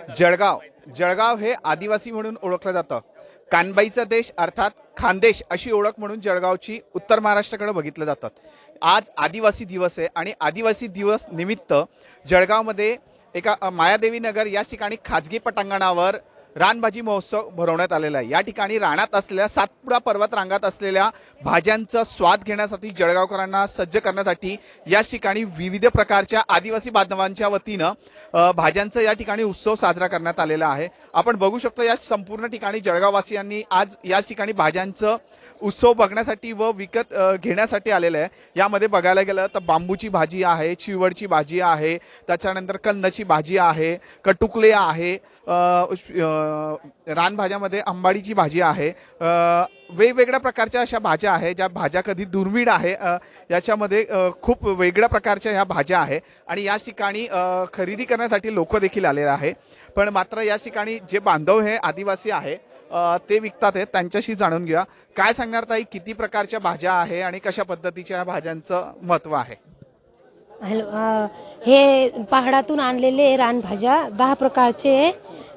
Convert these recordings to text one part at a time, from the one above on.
जळगाव जळगाव हे आदिवासी म्हणून ओळखलं जातं। कानबाईचा देश अर्थात खानदेश अशी ओळख म्हणून जळगावची उत्तर महाराष्ट्राकडे बघितलं जातात। आज आदिवासी दिवस आहे आणि आदिवासी दिवस निमित्त जळगावमध्ये एका मायादेवी नगर या ठिकाणी खाजगी पटांगणावर रानभाजी महोत्सव भरवण्यात आलेला आहे। या ठिकाणी रानात असलेल्या सातपुडा पर्वत रांगात असलेल्या भाज्यांचा स्वाद घेण्यासाठी जळगावकरांना सज्ज करण्यासाठी या ठिकाणी विविध प्रकारच्या आदिवासी बांधवांच्या वतीनं भाज्यांचा या ठिकाणी उत्सव साजरा करण्यात आलेला आहे। आपण बघू शकतो या संपूर्ण ठिकाणी जळगाववासियांनी आज या ठिकाणी भाज्यांचं उत्सव बघण्यासाठी व विकत घेण्यासाठी आलेलं आहे। यामध्ये बघायला गेलं तर बांबूची भाजी आहे, चिवडची भाजी आहे, त्याच्यानंतर कंदची भाजी आहे, कटुकले आहे, रानभाज्यामध्ये अंबाडीची भाजी आहे, वेगवेगळ्या प्रकारच्या अशा भाज्या आहेत ज्या भाज्या कधी दुर्मिळ आहे। याच्यामध्ये खूप वेगळ्या प्रकारच्या ह्या भाज्या आहे आणि या ठिकाणी खरेदी करण्यासाठी लोक देखील आलेले आहे। पण मात्र या ठिकाणी जे बांधव हे आदिवासी आहे ते विकतात आहेत, त्यांच्याशी जाणून घ्या। काय सांगणार ताई, किती प्रकारच्या भाज्या आहे आणि कशा पद्धतीच्या भाज्यांचं महत्त्व आहे? हॅलो, हे पहाडातून आणलेले रानभाज्या 10 प्रकारचे,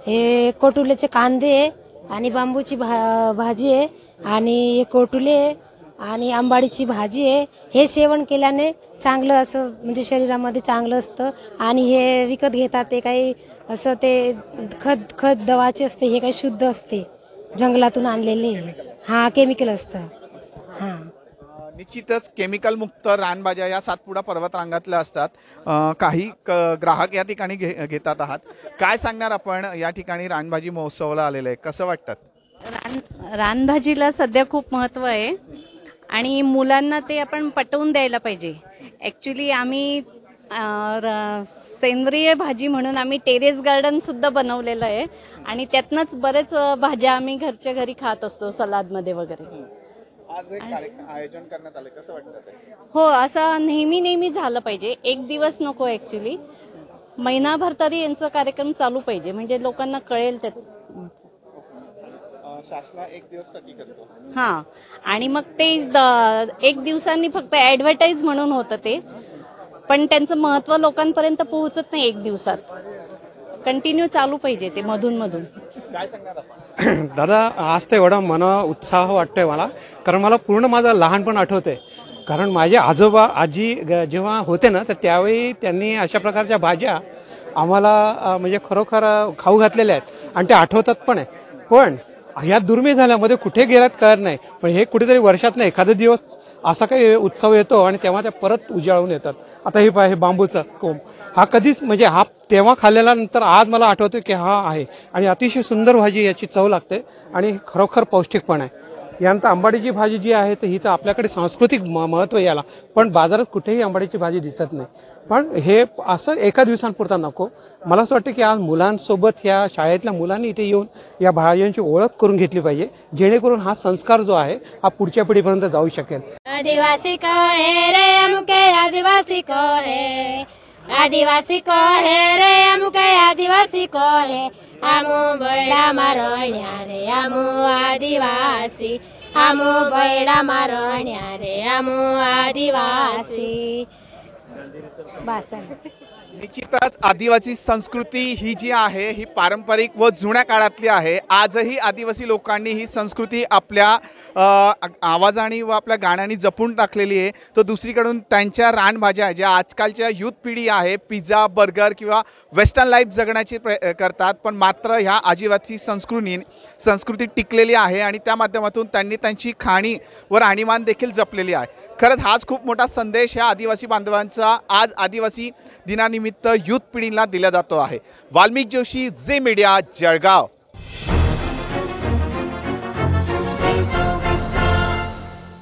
हे कोटुलेचे कांदे आणि बांबूची भाजी आहे आणि हे कोटुले आणि आंबाडीची भाजी आहे। हे सेवन केल्याने चांगलं असं म्हणजे शरीरामध्ये चांगलं असतं आणि हे विकत घेतात ते काही असं ते खत दवाचे असते, हे काही शुद्ध असते, जंगलातून आणलेले, हा केमिकल असतं। हा निश्चितच केमिकल मुक्त रानभाज्या या सातपुडा पर्वत रांगातल्या असतात। काही ग्राहक या ठिकाणी घेतात आहात। काय सांगणार आपण, या ठिकाणी रानभाजी महोत्सवाला आलेले आहे, कसं वाटतं? रानभाजीला सध्या खूप महत्त्व आहे आणि मुलांना ते आपण पटवून द्यायला पाहिजे। ॲक्च्युली आम्ही सेंद्रिय भाजी म्हणून आम्ही टेरेस गार्डन सुद्धा बनवलेलं आहे आणि त्यातनंच बरेच भाज्या आम्ही घरच्या घरी खात असतो सलादमध्ये वगैरे। आज एक कार्यक्रम आयोजन करण्यात आले, कसं वाटतं ते? हो, असं नेहमी झालं पाहिजे, एक दिवस नको, ॲक्च्युली महिनाभर तरी यांचा कार्यक्रम चालू पाहिजे, म्हणजे लोकांना कळेल त्याच। शासना एक दिवससाठी करतो हां, आणि मग ते एक दिवसांनी फक्त ॲडव्हर्टाइज म्हणून होतं ते, पण त्यांचं महत्त्व लोकांपर्यंत पोहोचत नाही एक दिवसात। कंटिन्यू चालू पाहिजे ते मधून। काय सांगणार आपण? दादा, आज तर एवढा उत्साह वाटतोय मला, कारण मला पूर्ण माझं लहानपण आठवतंय। कारण माझे आजोबा आजी जेव्हा होते ना, तर त्यावेळी त्यांनी अशा प्रकारच्या भाज्या आम्हाला म्हणजे खरोखर खाऊ घातलेल्या आहेत आणि त्या आठवतात पण आहे। पण ह्या दुर्मिळ झाल्यामध्ये कुठे गेल्यात कळत नाही, पण हे कुठेतरी वर्षातनं एखादा दिवस असा काही उत्सव येतो आणि तेव्हा त्या परत उजाळून येतात। आता हे बांबूचा कोंब हा कधीच म्हणजे हा तेव्हा खाल्लेला, नंतर आज मला आठवतो की हा आहे आणि अतिशय सुंदर भाजी, याची चव लागते आणि खरोखर पौष्टिक पण आहे। यानंतर आंबाडीची भाजी जी आहे तर ही तर आपल्याकडे सांस्कृतिक महत्त्व याला, पण बाजारात कुठेही आंबाडीची भाजी दिसत नाही। पण हे असं एका दिवसांपुरता नको, मला असं वाटतं की आज मुलांसोबत ह्या शाळेतल्या मुलांनी इथे येऊन या भाज्यांची ओळख करून घेतली पाहिजे, जेणेकरून हा संस्कार जो आहे हा पुढच्या पिढीपर्यंत जाऊ शकेल। आदिवासी को है रे अमुके, आदिवासी को है, आदिवासी को है रे अमुके, आदिवासी को है, आमो बैडा मारण्या रे आमो आदिवासी, आमो बैडा मारण्या रे आमो आदिवासी। निश्चितच आदिवासी संस्कृती ही जी आहे ही पारंपरिक व जुन्या काळातली आहे। आजही आदिवासी लोकांनी ही संस्कृती आपल्या आवाजाने व आपल्या गाण्यांनी जपून टाकलेली आहे। तर दुसरीकडून त्यांच्या रानभाज्या ज्या आजकालच्या युथ पिढी आहे पिझ्झा बर्गर किंवा वेस्टर्न लाईफ जगण्याची करतात, पण मात्र ह्या आदिवासी संस्कृती टिकलेली आहे आणि त्या माध्यमातून त्यांनी त्यांची खाणी व राहणीमान देखील जपलेली आहे। खरंच हाच खूप मोठा संदेश ह्या आदिवासी बांधवांचा आज आदिवासी दिनानिमित्त युथ पिढीला दिला जातो आहे। वाल्मिक जोशी, झी मीडिया, जळगाव।